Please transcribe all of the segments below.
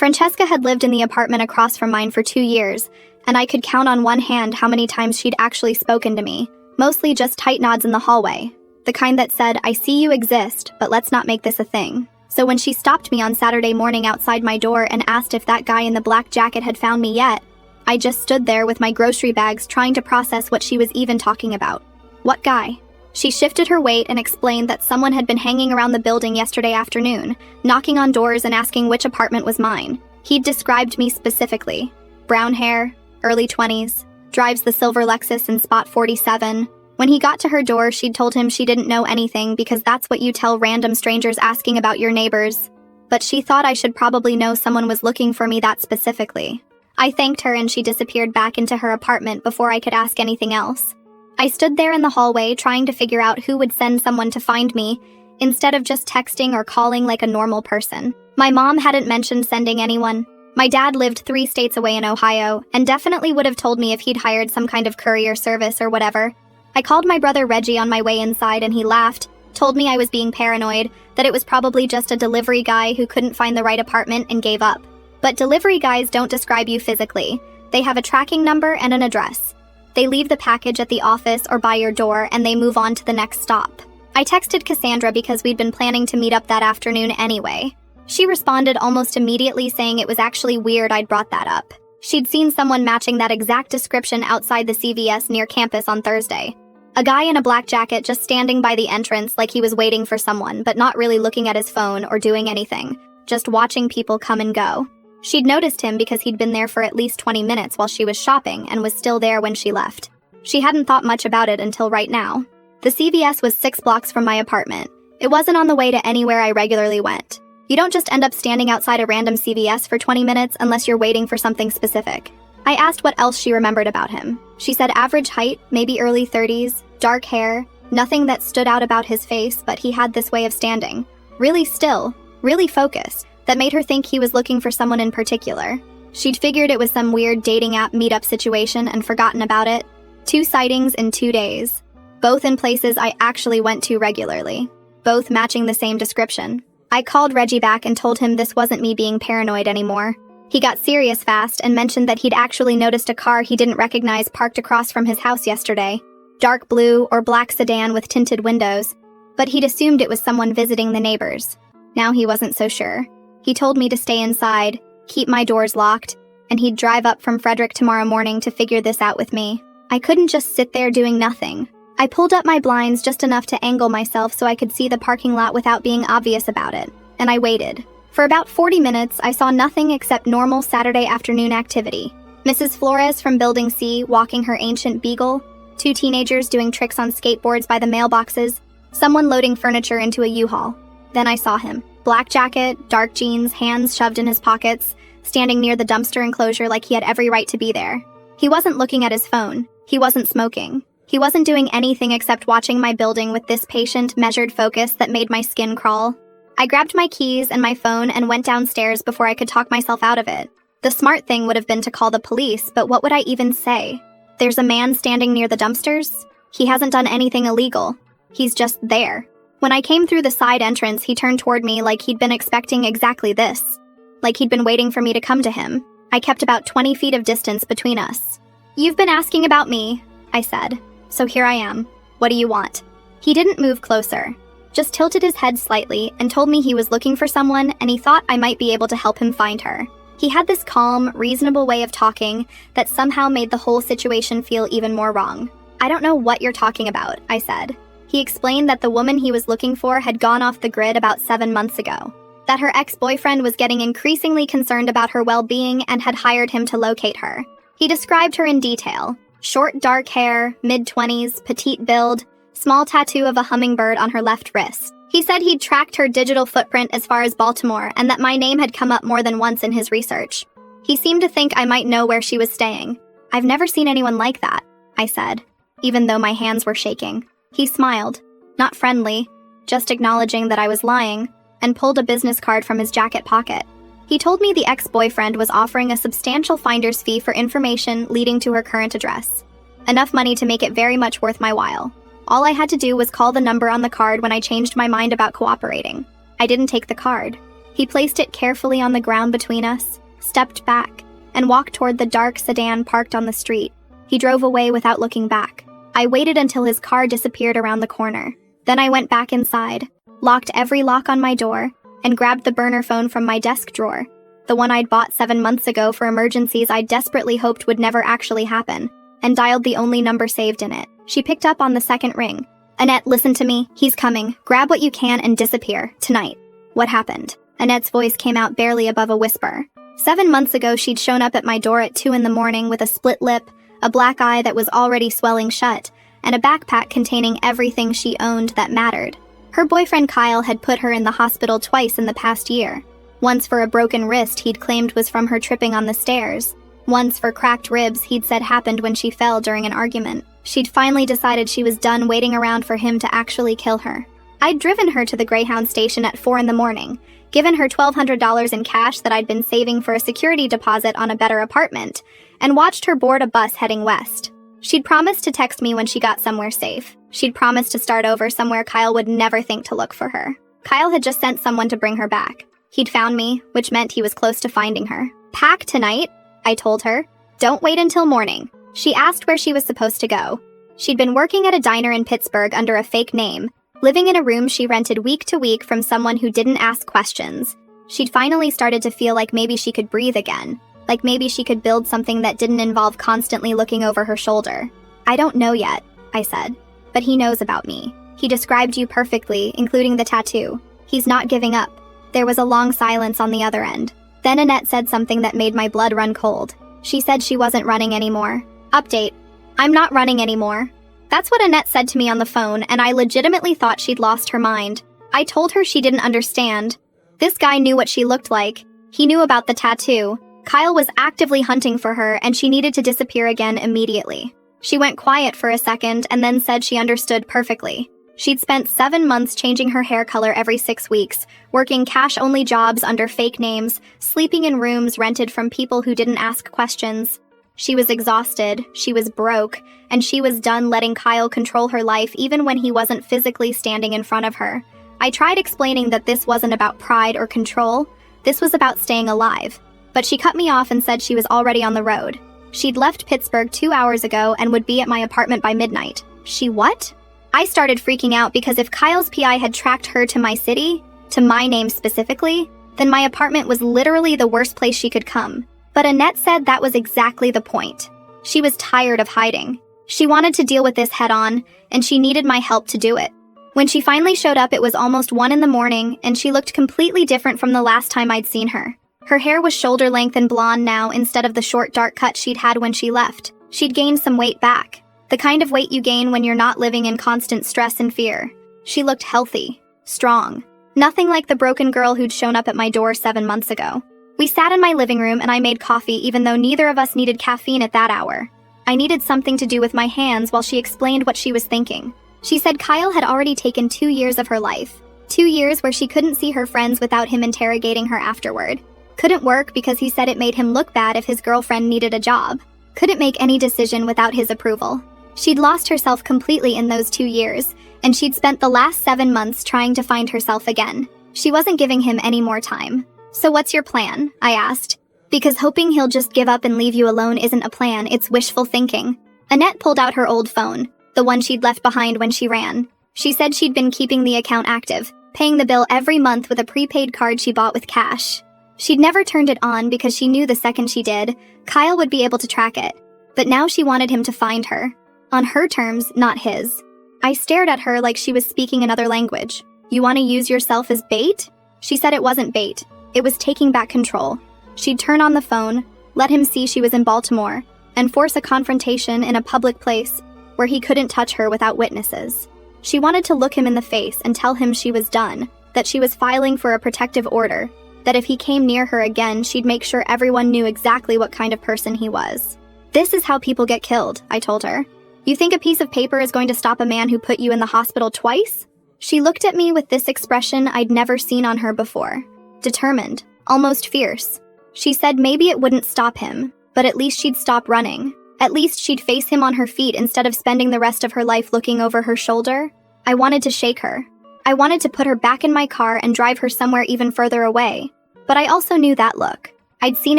Francesca had lived in the apartment across from mine for 2 years, and I could count on one hand how many times she'd actually spoken to me, mostly just tight nods in the hallway, the kind that said, "I see you exist, but let's not make this a thing." So when she stopped me on Saturday morning outside my door and asked if that guy in the black jacket had found me yet, I just stood there with my grocery bags trying to process what she was even talking about. What guy? She shifted her weight and explained that someone had been hanging around the building yesterday afternoon, knocking on doors and asking which apartment was mine. He'd described me specifically. Brown hair, early 20s, drives the silver Lexus in spot 47. When he got to her door, she'd told him she didn't know anything because that's what you tell random strangers asking about your neighbors. But she thought I should probably know someone was looking for me that specifically. I thanked her and she disappeared back into her apartment before I could ask anything else. I stood there in the hallway trying to figure out who would send someone to find me, instead of just texting or calling like a normal person. My mom hadn't mentioned sending anyone. My dad lived 3 states away in Ohio, and definitely would have told me if he'd hired some kind of courier service or whatever. I called my brother Reggie on my way inside and he laughed, told me I was being paranoid, that it was probably just a delivery guy who couldn't find the right apartment and gave up. But delivery guys don't describe you physically. They have a tracking number and an address. They leave the package at the office or by your door and they move on to the next stop. I texted Cassandra because we'd been planning to meet up that afternoon anyway. She responded almost immediately saying it was actually weird I'd brought that up. She'd seen someone matching that exact description outside the CVS near campus on Thursday. A guy in a black jacket just standing by the entrance like he was waiting for someone, but not really looking at his phone or doing anything, just watching people come and go. She'd noticed him because he'd been there for at least 20 minutes while she was shopping and was still there when she left. She hadn't thought much about it until right now. The CVS was 6 blocks from my apartment. It wasn't on the way to anywhere I regularly went. You don't just end up standing outside a random CVS for 20 minutes unless you're waiting for something specific. I asked what else she remembered about him. She said average height, maybe early 30s, dark hair, nothing that stood out about his face, but he had this way of standing. Really still, really focused. That made her think he was looking for someone in particular. She'd figured it was some weird dating app meetup situation and forgotten about it. 2 sightings in 2 days. Both in places I actually went to regularly. Both matching the same description. I called Reggie back and told him this wasn't me being paranoid anymore. He got serious fast and mentioned that he'd actually noticed a car he didn't recognize parked across from his house yesterday. Dark blue or black sedan with tinted windows. But he'd assumed it was someone visiting the neighbors. Now he wasn't so sure. He told me to stay inside, keep my doors locked, and he'd drive up from Frederick tomorrow morning to figure this out with me. I couldn't just sit there doing nothing. I pulled up my blinds just enough to angle myself so I could see the parking lot without being obvious about it, and I waited. For about 40 minutes, I saw nothing except normal Saturday afternoon activity. Mrs. Flores from Building C walking her ancient beagle, 2 teenagers doing tricks on skateboards by the mailboxes, someone loading furniture into a U-Haul. Then I saw him. Black jacket, dark jeans, hands shoved in his pockets, standing near the dumpster enclosure like he had every right to be there. He wasn't looking at his phone. He wasn't smoking. He wasn't doing anything except watching my building with this patient, measured focus that made my skin crawl. I grabbed my keys and my phone and went downstairs before I could talk myself out of it. The smart thing would have been to call the police, but what would I even say? There's a man standing near the dumpsters? He hasn't done anything illegal. He's just there. When I came through the side entrance, he turned toward me like he'd been expecting exactly this. Like he'd been waiting for me to come to him. I kept about 20 feet of distance between us. "You've been asking about me," I said. "So here I am. What do you want?" He didn't move closer, just tilted his head slightly and told me he was looking for someone and he thought I might be able to help him find her. He had this calm, reasonable way of talking that somehow made the whole situation feel even more wrong. "I don't know what you're talking about," I said. He explained that the woman he was looking for had gone off the grid about 7 months ago, that her ex-boyfriend was getting increasingly concerned about her well-being and had hired him to locate her. He described her in detail. Short dark hair, mid-20s, petite build, small tattoo of a hummingbird on her left wrist. He said he'd tracked her digital footprint as far as Baltimore and that my name had come up more than once in his research. He seemed to think I might know where she was staying. "I've never seen anyone like that," I said, even though my hands were shaking. He smiled, not friendly, just acknowledging that I was lying, and pulled a business card from his jacket pocket. He told me the ex-boyfriend was offering a substantial finder's fee for information leading to her current address. Enough money to make it very much worth my while. All I had to do was call the number on the card when I changed my mind about cooperating. I didn't take the card. He placed it carefully on the ground between us, stepped back, and walked toward the dark sedan parked on the street. He drove away without looking back. I waited until his car disappeared around the corner. Then I went back inside, locked every lock on my door, and grabbed the burner phone from my desk drawer, the one I'd bought 7 months ago for emergencies I desperately hoped would never actually happen, and dialed the only number saved in it. She picked up on the second ring. "Annette, listen to me. He's coming. Grab what you can and disappear. Tonight." "What happened?" Annette's voice came out barely above a whisper. 7 months ago, she'd shown up at my door at 2 in the morning with a split lip, a black eye that was already swelling shut, and a backpack containing everything she owned that mattered. Her boyfriend Kyle had put her in the hospital twice in the past year. Once for a broken wrist he'd claimed was from her tripping on the stairs. Once for cracked ribs he'd said happened when she fell during an argument. She'd finally decided she was done waiting around for him to actually kill her. I'd driven her to the Greyhound station at 4 in the morning, given her $1,200 in cash that I'd been saving for a security deposit on a better apartment, and watched her board a bus heading west. She'd promised to text me when she got somewhere safe. She'd promised to start over somewhere Kyle would never think to look for her. Kyle had just sent someone to bring her back. He'd found me, which meant he was close to finding her. "Pack tonight," I told her. "Don't wait until morning." She asked where she was supposed to go. She'd been working at a diner in Pittsburgh under a fake name, living in a room she rented week to week from someone who didn't ask questions. She'd finally started to feel like maybe she could breathe again, like maybe she could build something that didn't involve constantly looking over her shoulder. "I don't know yet," I said, "but he knows about me. He described you perfectly, including the tattoo. He's not giving up." There was a long silence on the other end. Then Annette said something that made my blood run cold. She said she wasn't running anymore. Update: I'm not running anymore. That's what Annette said to me on the phone, and I legitimately thought she'd lost her mind. I told her she didn't understand. This guy knew what she looked like. He knew about the tattoo. Kyle was actively hunting for her, and she needed to disappear again immediately. She went quiet for a second and then said she understood perfectly. She'd spent 7 months changing her hair color every 6 weeks, working cash-only jobs under fake names, sleeping in rooms rented from people who didn't ask questions. She was exhausted, she was broke, and she was done letting Kyle control her life even when he wasn't physically standing in front of her. I tried explaining that this wasn't about pride or control, this was about staying alive. But she cut me off and said she was already on the road. She'd left Pittsburgh 2 hours ago and would be at my apartment by midnight. She what? I started freaking out because if Kyle's PI had tracked her to my city, to my name specifically, then my apartment was literally the worst place she could come. But Annette said that was exactly the point. She was tired of hiding. She wanted to deal with this head-on, and she needed my help to do it. When she finally showed up, it was almost 1 in the morning, and she looked completely different from the last time I'd seen her. Her hair was shoulder length and blonde now instead of the short dark cut she'd had when she left. She'd gained some weight back. The kind of weight you gain when you're not living in constant stress and fear. She looked healthy, strong. Nothing like the broken girl who'd shown up at my door 7 months ago. We sat in my living room and I made coffee even though neither of us needed caffeine at that hour. I needed something to do with my hands while she explained what she was thinking. She said Kyle had already taken 2 years of her life. 2 years where she couldn't see her friends without him interrogating her afterward. Couldn't work because he said it made him look bad if his girlfriend needed a job. Couldn't make any decision without his approval. She'd lost herself completely in those 2 years, and she'd spent the last 7 months trying to find herself again. She wasn't giving him any more time. "So what's your plan?" I asked. Because hoping he'll just give up and leave you alone isn't a plan, it's wishful thinking. Annette pulled out her old phone, the one she'd left behind when she ran. She said she'd been keeping the account active, paying the bill every month with a prepaid card she bought with cash. She'd never turned it on because she knew the second she did, Kyle would be able to track it. But now she wanted him to find her. On her terms, not his. I stared at her like she was speaking another language. "You want to use yourself as bait?" She said it wasn't bait. It was taking back control. She'd turn on the phone, let him see she was in Baltimore, and force a confrontation in a public place where he couldn't touch her without witnesses. She wanted to look him in the face and tell him she was done, that she was filing for a protective order, that if he came near her again, she'd make sure everyone knew exactly what kind of person he was. "This is how people get killed," I told her. "You think a piece of paper is going to stop a man who put you in the hospital twice?" She looked at me with this expression I'd never seen on her before. Determined, almost fierce. She said maybe it wouldn't stop him, but at least she'd stop running. At least she'd face him on her feet instead of spending the rest of her life looking over her shoulder. I wanted to shake her. I wanted to put her back in my car and drive her somewhere even further away. But I also knew that look. I'd seen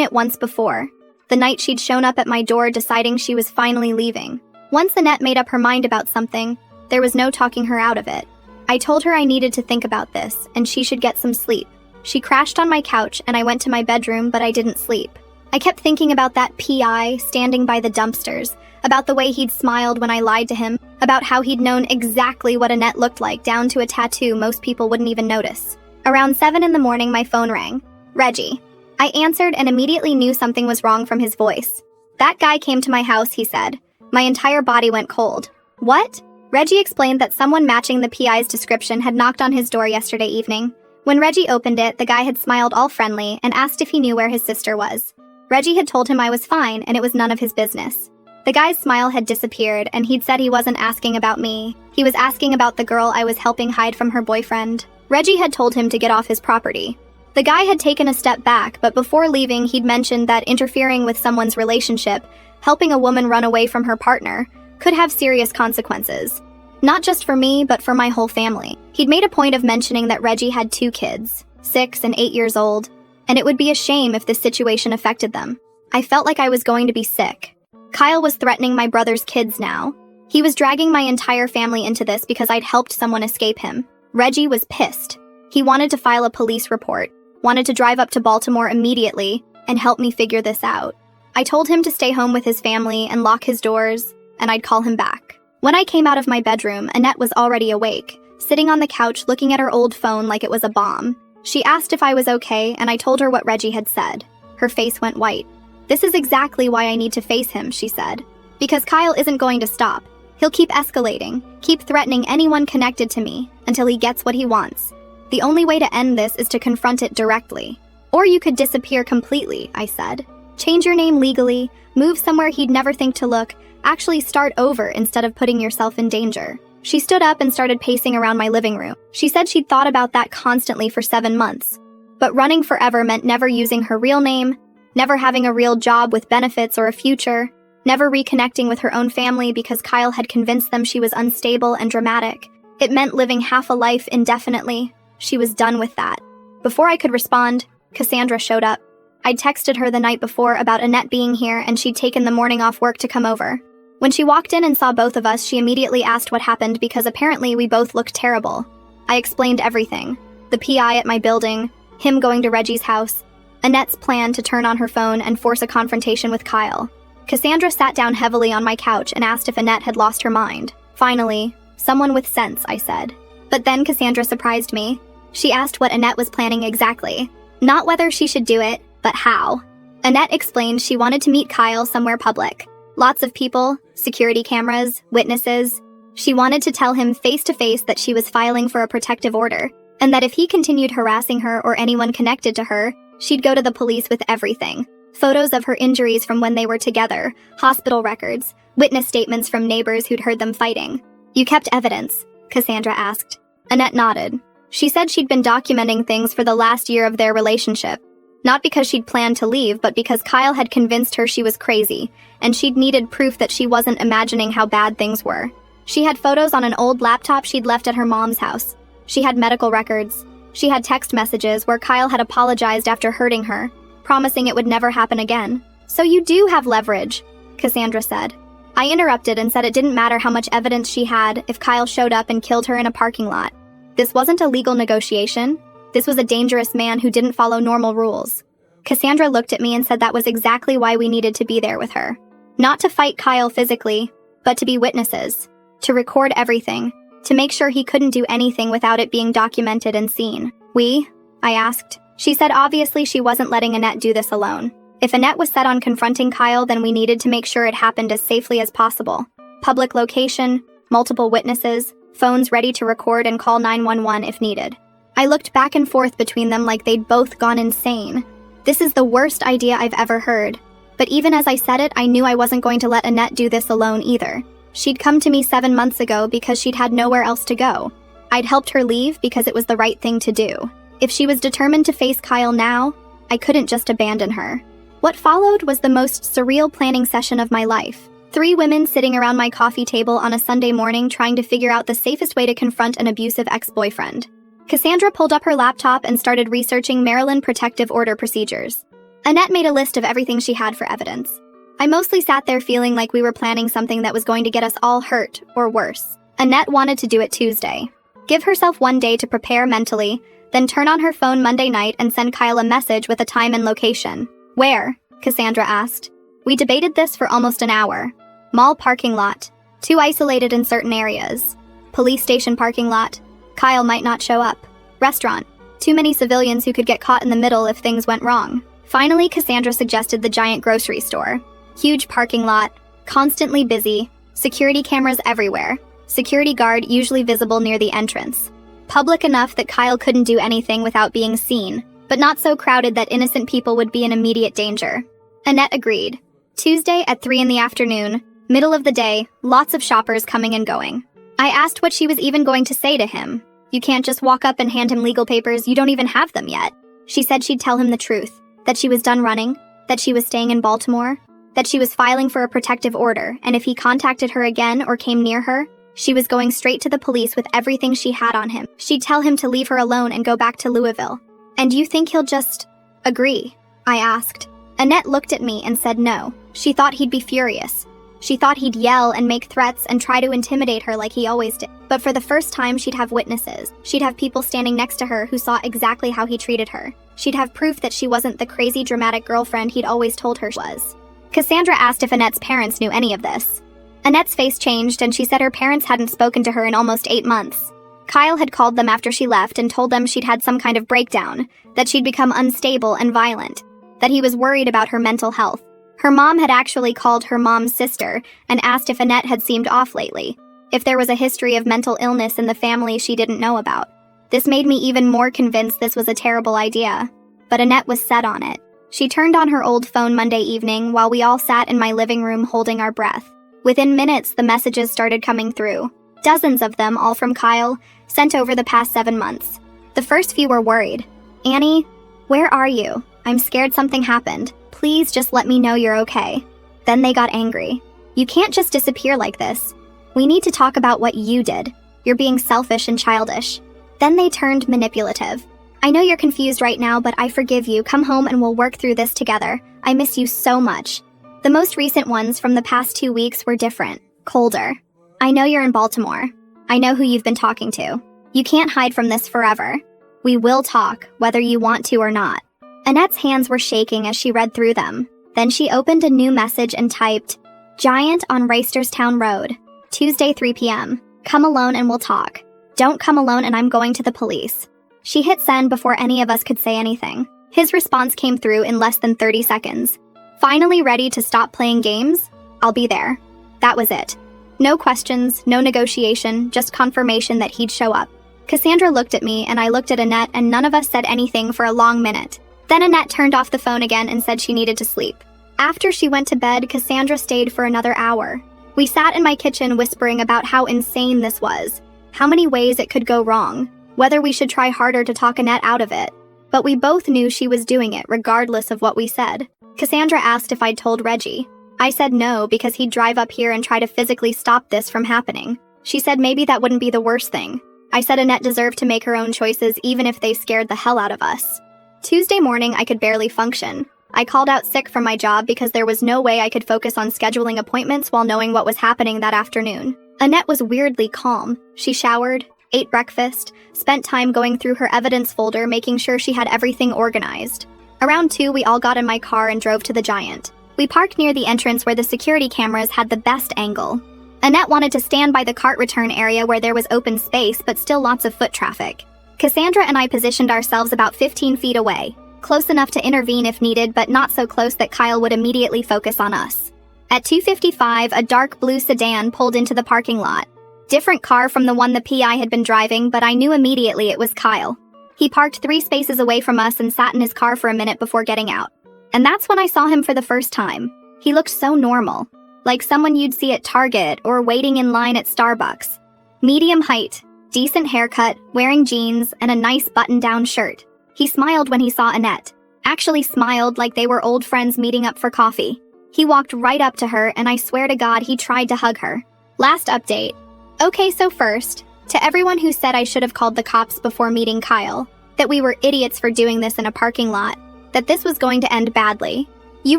it once before. The night she'd shown up at my door deciding she was finally leaving. Once Annette made up her mind about something, there was no talking her out of it. I told her I needed to think about this, and she should get some sleep. She crashed on my couch, and I went to my bedroom, but I didn't sleep. I kept thinking about that PI standing by the dumpsters, about the way he'd smiled when I lied to him, about how he'd known exactly what Annette looked like, down to a tattoo most people wouldn't even notice. Around 7 in the morning, my phone rang. Reggie. I answered and immediately knew something was wrong from his voice. That guy came to my house, he said. My entire body went cold. What? Reggie explained that someone matching the PI's description had knocked on his door yesterday evening. When Reggie opened it, the guy had smiled all friendly and asked if he knew where his sister was. Reggie had told him I was fine and it was none of his business. The guy's smile had disappeared and he'd said he wasn't asking about me. He was asking about the girl I was helping hide from her boyfriend. Reggie had told him to get off his property. The guy had taken a step back, but before leaving, he'd mentioned that interfering with someone's relationship, helping a woman run away from her partner, could have serious consequences. Not just for me, but for my whole family. He'd made a point of mentioning that Reggie had 2 kids, 6 and 8 years old, and it would be a shame if this situation affected them. I felt like I was going to be sick. Kyle was threatening my brother's kids now. He was dragging my entire family into this because I'd helped someone escape him. Reggie was pissed. He wanted to file a police report, wanted to drive up to Baltimore immediately, and help me figure this out. I told him to stay home with his family and lock his doors, and I'd call him back. When I came out of my bedroom, Annette was already awake, sitting on the couch looking at her old phone like it was a bomb. She asked if I was okay, and I told her what Reggie had said. Her face went white. "This is exactly why I need to face him," she said. "Because Kyle isn't going to stop. He'll keep escalating, keep threatening anyone connected to me, until he gets what he wants. The only way to end this is to confront it directly. Or you could disappear completely," I said. "Change your name legally, move somewhere he'd never think to look, actually start over instead of putting yourself in danger." She stood up and started pacing around my living room. She said she'd thought about that constantly for 7 months. But running forever meant never using her real name, never having a real job with benefits or a future, never reconnecting with her own family because Kyle had convinced them she was unstable and dramatic. It meant living half a life indefinitely. She was done with that. Before I could respond, Cassandra showed up. I'd texted her the night before about Annette being here and she'd taken the morning off work to come over. When she walked in and saw both of us, she immediately asked what happened because apparently we both looked terrible. I explained everything. The PI at my building, him going to Reggie's house, Annette's plan to turn on her phone and force a confrontation with Kyle. Cassandra sat down heavily on my couch and asked if Annette had lost her mind. "Finally, someone with sense," I said. But then Cassandra surprised me. She asked what Annette was planning exactly. Not whether she should do it, but how. Annette explained she wanted to meet Kyle somewhere public. Lots of people, security cameras, witnesses. She wanted to tell him face-to-face that she was filing for a protective order, and that if he continued harassing her or anyone connected to her, she'd go to the police with everything. Photos of her injuries from when they were together, hospital records, witness statements from neighbors who'd heard them fighting. "You kept evidence?" Cassandra asked. Annette nodded. She said she'd been documenting things for the last year of their relationship. Not because she'd planned to leave, but because Kyle had convinced her she was crazy, and she'd needed proof that she wasn't imagining how bad things were. She had photos on an old laptop she'd left at her mom's house. She had medical records. She had text messages where Kyle had apologized after hurting her, promising it would never happen again. "So you do have leverage," Cassandra said. I interrupted and said it didn't matter how much evidence she had if Kyle showed up and killed her in a parking lot. This wasn't a legal negotiation. This was a dangerous man who didn't follow normal rules. Cassandra looked at me and said that was exactly why we needed to be there with her. Not to fight Kyle physically, but to be witnesses. To record everything. To make sure he couldn't do anything without it being documented and seen. "We?" I asked. She said obviously she wasn't letting Annette do this alone. If Annette was set on confronting Kyle, then we needed to make sure it happened as safely as possible. Public location, multiple witnesses, phones ready to record and call 911 if needed. I looked back and forth between them like they'd both gone insane. This is the worst idea I've ever heard. But even as I said it, I knew I wasn't going to let Annette do this alone either. She'd come to me 7 months ago because she'd had nowhere else to go. I'd helped her leave because it was the right thing to do. If she was determined to face Kyle now, I couldn't just abandon her. What followed was the most surreal planning session of my life. Three women sitting around my coffee table on a Sunday morning trying to figure out the safest way to confront an abusive ex-boyfriend. Cassandra pulled up her laptop and started researching Maryland protective order procedures. Annette made a list of everything she had for evidence. I mostly sat there feeling like we were planning something that was going to get us all hurt, or worse. Annette wanted to do it Tuesday. Give herself one day to prepare mentally, then turn on her phone Monday night and send Kyle a message with a time and location. Where? Cassandra asked. We debated this for almost an hour. Mall parking lot. Too isolated in certain areas. Police station parking lot. Kyle might not show up. Restaurant. Too many civilians who could get caught in the middle if things went wrong. Finally, Cassandra suggested the giant grocery store. Huge parking lot. Constantly busy. Security cameras everywhere. Security guard usually visible near the entrance. Public enough that Kyle couldn't do anything without being seen, but not so crowded that innocent people would be in immediate danger. Annette agreed. Tuesday at 3 in the afternoon, middle of the day, lots of shoppers coming and going. I asked what she was even going to say to him. You can't just walk up and hand him legal papers, you don't even have them yet. She said she'd tell him the truth, that she was done running, that she was staying in Baltimore, that she was filing for a protective order, and if he contacted her again or came near her, she was going straight to the police with everything she had on him. She'd tell him to leave her alone and go back to Louisville. And you think he'll just agree? I asked. Annette looked at me and said no. She thought he'd be furious. She thought he'd yell and make threats and try to intimidate her like he always did. But for the first time, she'd have witnesses. She'd have people standing next to her who saw exactly how he treated her. She'd have proof that she wasn't the crazy, dramatic girlfriend he'd always told her she was. Cassandra asked if Annette's parents knew any of this. Annette's face changed and she said her parents hadn't spoken to her in almost 8 months. Kyle had called them after she left and told them she'd had some kind of breakdown, that she'd become unstable and violent, that he was worried about her mental health. Her mom had actually called her mom's sister and asked if Annette had seemed off lately, if there was a history of mental illness in the family she didn't know about. This made me even more convinced this was a terrible idea, but Annette was set on it. She turned on her old phone Monday evening while we all sat in my living room holding our breath. Within minutes, the messages started coming through. Dozens of them, all from Kyle, sent over the past 7 months. The first few were worried. Annie, where are you? I'm scared something happened. Please just let me know you're okay. Then they got angry. You can't just disappear like this. We need to talk about what you did. You're being selfish and childish. Then they turned manipulative. I know you're confused right now, but I forgive you. Come home and we'll work through this together. I miss you so much. The most recent ones from the past 2 weeks were different, colder. I know you're in Baltimore. I know who you've been talking to. You can't hide from this forever. We will talk, whether you want to or not. Annette's hands were shaking as she read through them. Then she opened a new message and typed, Giant on Reisterstown Road, Tuesday 3 p.m. Come alone and we'll talk. Don't come alone and I'm going to the police. She hit send before any of us could say anything. His response came through in less than 30 seconds. Finally ready to stop playing games? I'll be there. That was it. No questions, no negotiation, just confirmation that he'd show up. Cassandra looked at me and I looked at Annette and none of us said anything for a long minute. Then Annette turned off the phone again and said she needed to sleep. After she went to bed, Cassandra stayed for another hour. We sat in my kitchen whispering about how insane this was, how many ways it could go wrong, whether we should try harder to talk Annette out of it. But we both knew she was doing it regardless of what we said. Cassandra asked if I'd told Reggie. I said no because he'd drive up here and try to physically stop this from happening. She said maybe that wouldn't be the worst thing. I said Annette deserved to make her own choices even if they scared the hell out of us. Tuesday morning, I could barely function. I called out sick from my job because there was no way I could focus on scheduling appointments while knowing what was happening that afternoon. Annette was weirdly calm. She showered, ate breakfast, spent time going through her evidence folder making sure she had everything organized. Around 2, we all got in my car and drove to the Giant. We parked near the entrance where the security cameras had the best angle. Annette wanted to stand by the cart return area where there was open space but still lots of foot traffic. Cassandra and I positioned ourselves about 15 feet away, close enough to intervene if needed but not so close that Kyle would immediately focus on us. At 2:55, a dark blue sedan pulled into the parking lot. Different car from the one the PI had been driving, but I knew immediately it was Kyle. He parked 3 spaces away from us and sat in his car for a minute before getting out. And that's when I saw him for the first time. He looked so normal, like someone you'd see at Target or waiting in line at Starbucks. Medium height, decent haircut, wearing jeans, and a nice button-down shirt. He smiled when he saw Annette. Actually smiled like they were old friends meeting up for coffee. He walked right up to her, and I swear to God, he tried to hug her. Last update. Okay, so first, to everyone who said I should have called the cops before meeting Kyle, that we were idiots for doing this in a parking lot, that this was going to end badly. You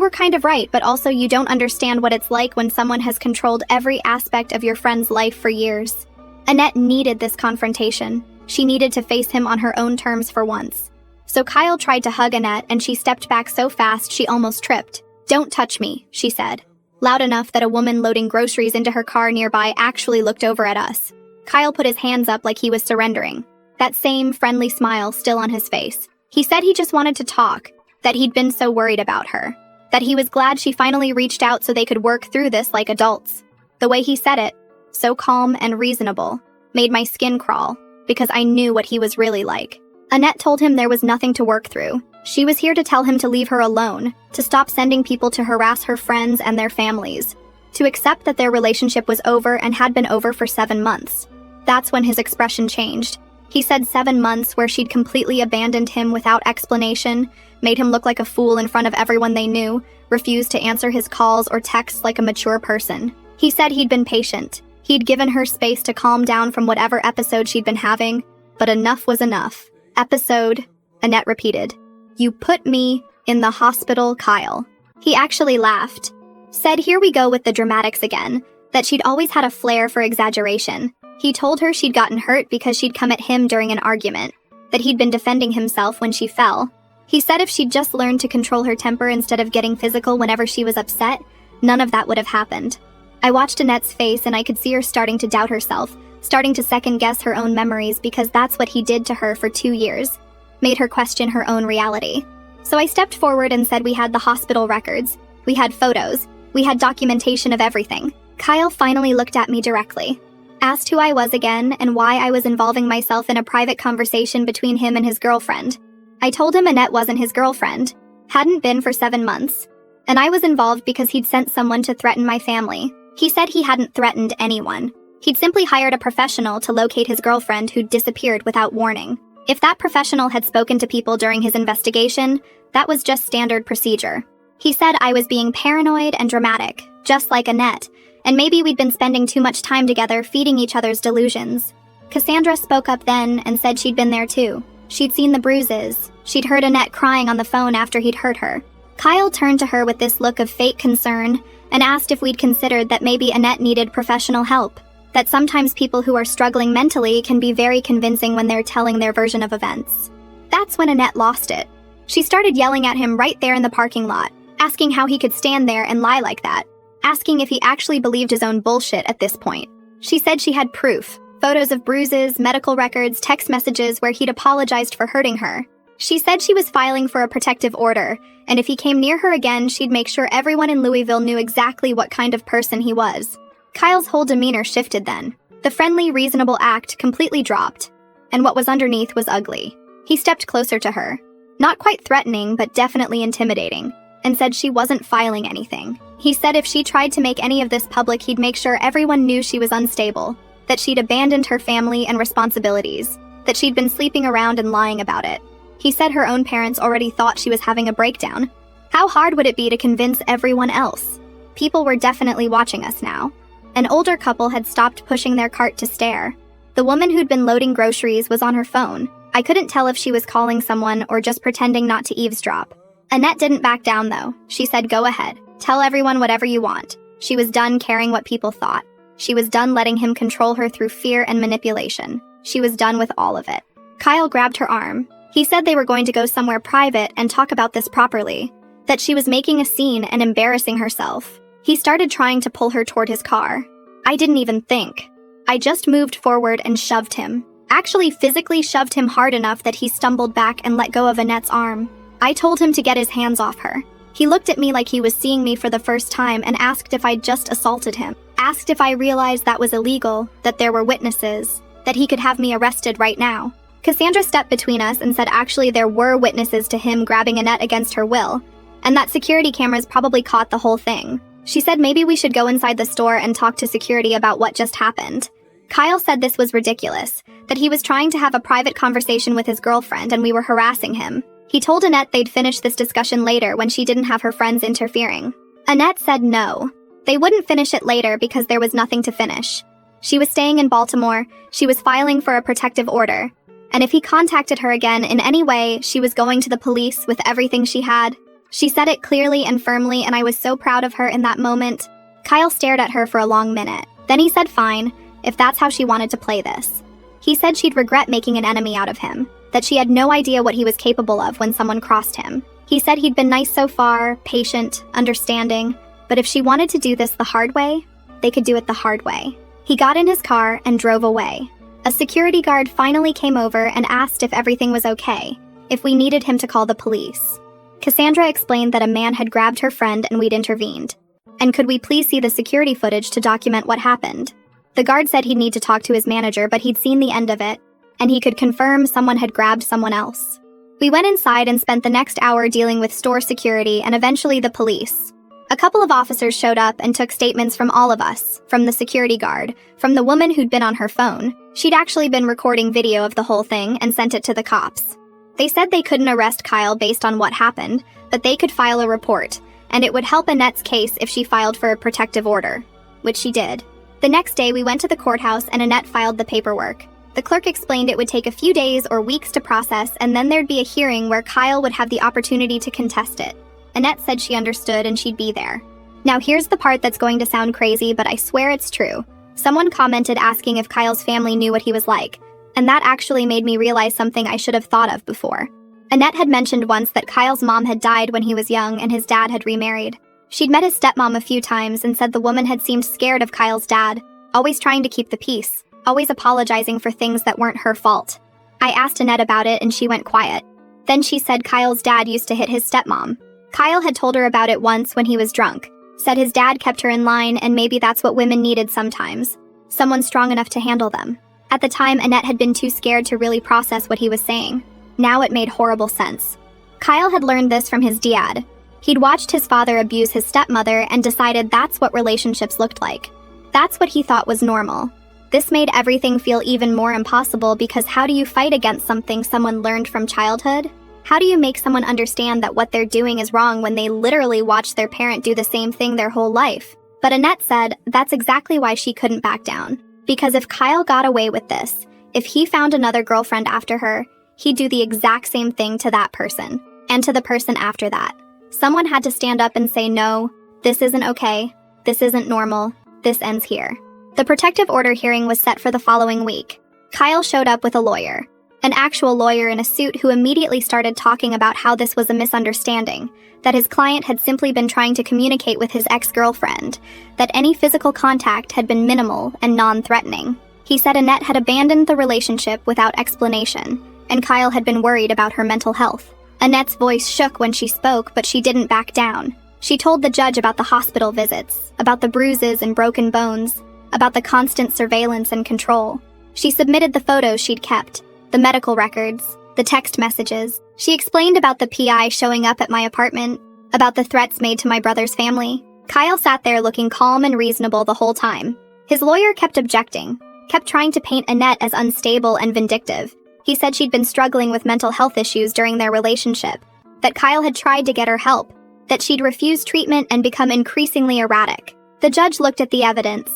were kind of right, but also you don't understand what it's like when someone has controlled every aspect of your friend's life for years. Annette needed this confrontation. She needed to face him on her own terms for once. So Kyle tried to hug Annette, and she stepped back so fast she almost tripped. "Don't touch me," she said, loud enough that a woman loading groceries into her car nearby actually looked over at us. Kyle put his hands up like he was surrendering, that same friendly smile still on his face. He said he just wanted to talk, that he'd been so worried about her, that he was glad she finally reached out so they could work through this like adults. The way he said it, so calm and reasonable, made my skin crawl, because I knew what he was really like. Annette told him there was nothing to work through. She was here to tell him to leave her alone, to stop sending people to harass her friends and their families, to accept that their relationship was over and had been over for 7 months. That's when his expression changed. He said 7 months where she'd completely abandoned him without explanation, made him look like a fool in front of everyone they knew, refused to answer his calls or texts like a mature person. He said he'd been patient. He'd given her space to calm down from whatever episode she'd been having, but enough was enough. Episode, Annette repeated. "You put me in the hospital, Kyle." He actually laughed. Said here we go with the dramatics again, that she'd always had a flair for exaggeration. He told her she'd gotten hurt because she'd come at him during an argument, that he'd been defending himself when she fell. He said if she'd just learned to control her temper instead of getting physical whenever she was upset, none of that would have happened. I watched Annette's face and I could see her starting to doubt herself, starting to second-guess her own memories because that's what he did to her for 2 years, made her question her own reality. So I stepped forward and said we had the hospital records, we had photos, we had documentation of everything. Kyle finally looked at me directly, asked who I was again and why I was involving myself in a private conversation between him and his girlfriend. I told him Annette wasn't his girlfriend, hadn't been for 7 months, and I was involved because he'd sent someone to threaten my family. He said he hadn't threatened anyone. He'd simply hired a professional to locate his girlfriend who'd disappeared without warning. If that professional had spoken to people during his investigation, that was just standard procedure. He said I was being paranoid and dramatic, just like Annette, and maybe we'd been spending too much time together feeding each other's delusions. Cassandra spoke up then and said she'd been there too. She'd seen the bruises. She'd heard Annette crying on the phone after he'd hurt her. Kyle turned to her with this look of fake concern and asked if we'd considered that maybe Annette needed professional help, that sometimes people who are struggling mentally can be very convincing when they're telling their version of events. That's when Annette lost it. She started yelling at him right there in the parking lot, asking how he could stand there and lie like that, asking if he actually believed his own bullshit at this point. She said she had proof, photos of bruises, medical records, text messages where he'd apologized for hurting her. She said she was filing for a protective order, and if he came near her again, she'd make sure everyone in Louisville knew exactly what kind of person he was. Kyle's whole demeanor shifted then. The friendly, reasonable act completely dropped, and what was underneath was ugly. He stepped closer to her, not quite threatening, but definitely intimidating, and said she wasn't filing anything. He said if she tried to make any of this public, he'd make sure everyone knew she was unstable, that she'd abandoned her family and responsibilities, that she'd been sleeping around and lying about it. He said her own parents already thought she was having a breakdown. How hard would it be to convince everyone else? People were definitely watching us now. An older couple had stopped pushing their cart to stare. The woman who'd been loading groceries was on her phone. I couldn't tell if she was calling someone or just pretending not to eavesdrop. Annette didn't back down though. She said, "Go ahead. Tell everyone whatever you want." She was done caring what people thought. She was done letting him control her through fear and manipulation. She was done with all of it. Kyle grabbed her arm. He said they were going to go somewhere private and talk about this properly, that she was making a scene and embarrassing herself. He started trying to pull her toward his car. I didn't even think. I just moved forward and shoved him. Actually physically shoved him hard enough that he stumbled back and let go of Annette's arm. I told him to get his hands off her. He looked at me like he was seeing me for the first time and asked if I'd just assaulted him. Asked if I realized that was illegal, that there were witnesses, that he could have me arrested right now. Cassandra stepped between us and said actually there were witnesses to him grabbing Annette against her will, and that security cameras probably caught the whole thing. She said maybe we should go inside the store and talk to security about what just happened. Kyle said this was ridiculous, that he was trying to have a private conversation with his girlfriend and we were harassing him. He told Annette they'd finish this discussion later when she didn't have her friends interfering. Annette said no. They wouldn't finish it later because there was nothing to finish. She was staying in Baltimore, she was filing for a protective order, and if he contacted her again in any way, she was going to the police with everything she had. She said it clearly and firmly, and I was so proud of her in that moment. Kyle stared at her for a long minute. Then he said fine, if that's how she wanted to play this. He said she'd regret making an enemy out of him, that she had no idea what he was capable of when someone crossed him. He said he'd been nice so far, patient, understanding, but if she wanted to do this the hard way, they could do it the hard way. He got in his car and drove away. A security guard finally came over and asked if everything was okay, if we needed him to call the police. Cassandra explained that a man had grabbed her friend and we'd intervened. And could we please see the security footage to document what happened? The guard said he'd need to talk to his manager, but he'd seen the end of it, and he could confirm someone had grabbed someone else. We went inside and spent the next hour dealing with store security and eventually the police. A couple of officers showed up and took statements from all of us, from the security guard, from the woman who'd been on her phone. She'd actually been recording video of the whole thing and sent it to the cops. They said they couldn't arrest Kyle based on what happened, but they could file a report, and it would help Annette's case if she filed for a protective order, which she did. The next day, we went to the courthouse and Annette filed the paperwork. The clerk explained it would take a few days or weeks to process, and then there'd be a hearing where Kyle would have the opportunity to contest it. Annette said she understood and she'd be there. Now here's the part that's going to sound crazy, but I swear it's true. Someone commented asking if Kyle's family knew what he was like, and that actually made me realize something I should have thought of before. Annette had mentioned once that Kyle's mom had died when he was young and his dad had remarried. She'd met his stepmom a few times and said the woman had seemed scared of Kyle's dad, always trying to keep the peace, always apologizing for things that weren't her fault. I asked Annette about it and she went quiet. Then she said Kyle's dad used to hit his stepmom. Kyle had told her about it once when he was drunk, said his dad kept her in line and maybe that's what women needed sometimes, someone strong enough to handle them. At the time, Annette had been too scared to really process what he was saying. Now it made horrible sense. Kyle had learned this from his dad. He'd watched his father abuse his stepmother and decided that's what relationships looked like. That's what he thought was normal. This made everything feel even more impossible because how do you fight against something someone learned from childhood? How do you make someone understand that what they're doing is wrong when they literally watched their parent do the same thing their whole life? But Annette said that's exactly why she couldn't back down. Because if Kyle got away with this, if he found another girlfriend after her, he'd do the exact same thing to that person, and to the person after that. Someone had to stand up and say, no, this isn't okay, this isn't normal, this ends here. The protective order hearing was set for the following week. Kyle showed up with a lawyer, an actual lawyer in a suit who immediately started talking about how this was a misunderstanding, that his client had simply been trying to communicate with his ex-girlfriend, that any physical contact had been minimal and non-threatening. He said Annette had abandoned the relationship without explanation, and Kyle had been worried about her mental health. Annette's voice shook when she spoke, but she didn't back down. She told the judge about the hospital visits, about the bruises and broken bones, about the constant surveillance and control. She submitted the photos she'd kept, the medical records, the text messages. She explained about the PI showing up at my apartment, about the threats made to my brother's family. Kyle sat there looking calm and reasonable the whole time. His lawyer kept objecting, kept trying to paint Annette as unstable and vindictive. He said she'd been struggling with mental health issues during their relationship, that Kyle had tried to get her help, that she'd refused treatment and become increasingly erratic. The judge looked at the evidence,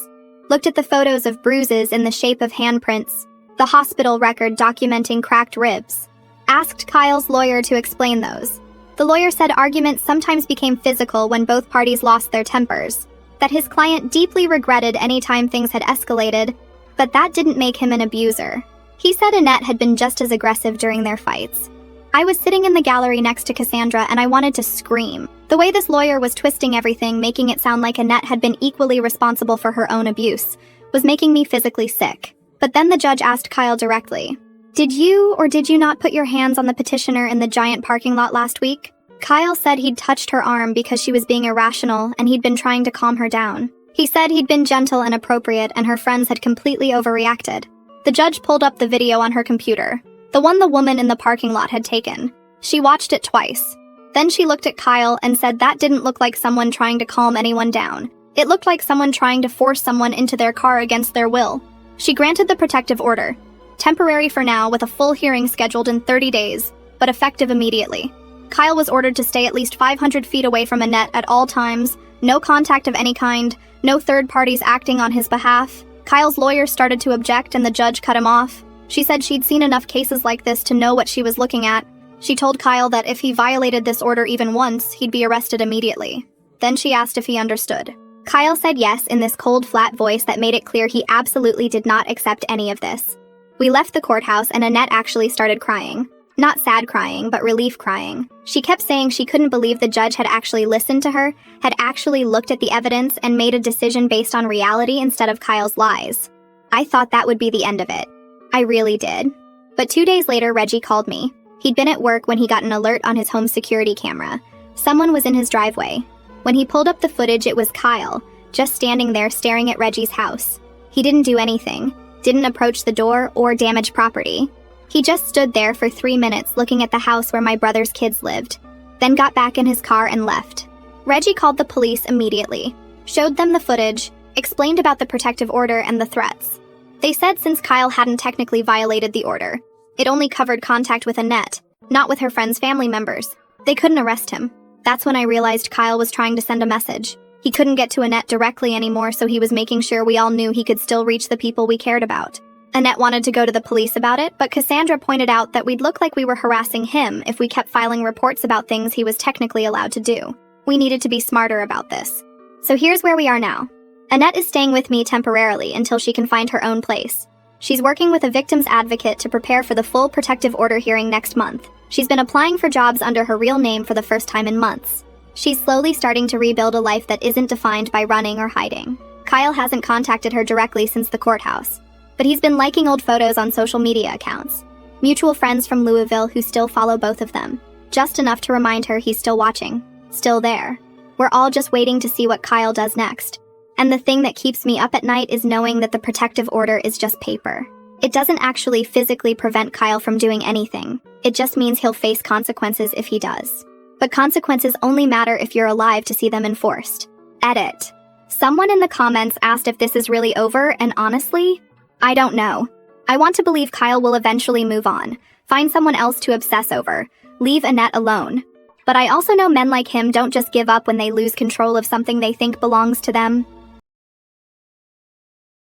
looked at the photos of bruises in the shape of handprints, the hospital record documenting cracked ribs, asked Kyle's lawyer to explain those. The lawyer said arguments sometimes became physical when both parties lost their tempers, that his client deeply regretted any time things had escalated, but that didn't make him an abuser. He said Annette had been just as aggressive during their fights. I was sitting in the gallery next to Cassandra and I wanted to scream. The way this lawyer was twisting everything, making it sound like Annette had been equally responsible for her own abuse, was making me physically sick. But then the judge asked Kyle directly, "Did you or did you not put your hands on the petitioner in the giant parking lot last week?" Kyle said he'd touched her arm because she was being irrational and he'd been trying to calm her down. He said he'd been gentle and appropriate and her friends had completely overreacted. The judge pulled up the video on her computer, the one the woman in the parking lot had taken. She watched it twice. Then she looked at Kyle and said that didn't look like someone trying to calm anyone down. It looked like someone trying to force someone into their car against their will. She granted the protective order, temporary for now with a full hearing scheduled in 30 days, but effective immediately. Kyle was ordered to stay at least 500 feet away from Annette at all times, No contact of any kind, no third parties acting on his behalf. Kyle's lawyer started to object and the judge cut him off. She said she'd seen enough cases like this to know what she was looking at. She told Kyle that if he violated this order even once, he'd be arrested immediately. Then she asked if he understood. Kyle said yes in this cold, flat voice that made it clear he absolutely did not accept any of this. We left the courthouse and Annette actually started crying. Not sad crying, but relief crying. She kept saying she couldn't believe the judge had actually listened to her, had actually looked at the evidence and made a decision based on reality instead of Kyle's lies. I thought that would be the end of it. I really did. But 2 days later, Reggie called me. He'd been at work when he got an alert on his home security camera. Someone was in his driveway. When he pulled up the footage, it was Kyle, just standing there staring at Reggie's house. He didn't do anything, didn't approach the door or damage property. He just stood there for 3 minutes looking at the house where my brother's kids lived, then got back in his car and left. Reggie called the police immediately, showed them the footage, explained about the protective order and the threats. They said since Kyle hadn't technically violated the order, it only covered contact with Annette, not with her friend's family members. They couldn't arrest him. That's when I realized Kyle was trying to send a message. He couldn't get to Annette directly anymore, so he was making sure we all knew he could still reach the people we cared about. Annette wanted to go to the police about it, but Cassandra pointed out that we'd look like we were harassing him if we kept filing reports about things he was technically allowed to do. We needed to be smarter about this. So here's where we are now. Annette is staying with me temporarily until she can find her own place. She's working with a victim's advocate to prepare for the full protective order hearing next month. She's been applying for jobs under her real name for the first time in months. She's slowly starting to rebuild a life that isn't defined by running or hiding. Kyle hasn't contacted her directly since the courthouse, but he's been liking old photos on social media accounts. Mutual friends from Louisville who still follow both of them. Just enough to remind her he's still watching, still there. We're all just waiting to see what Kyle does next. And the thing that keeps me up at night is knowing that the protective order is just paper. It doesn't actually physically prevent Kyle from doing anything. It just means he'll face consequences if he does. But consequences only matter if you're alive to see them enforced. Edit. Someone in the comments asked if this is really over, and honestly, I don't know. I want to believe Kyle will eventually move on, find someone else to obsess over, leave Annette alone. But I also know men like him don't just give up when they lose control of something they think belongs to them.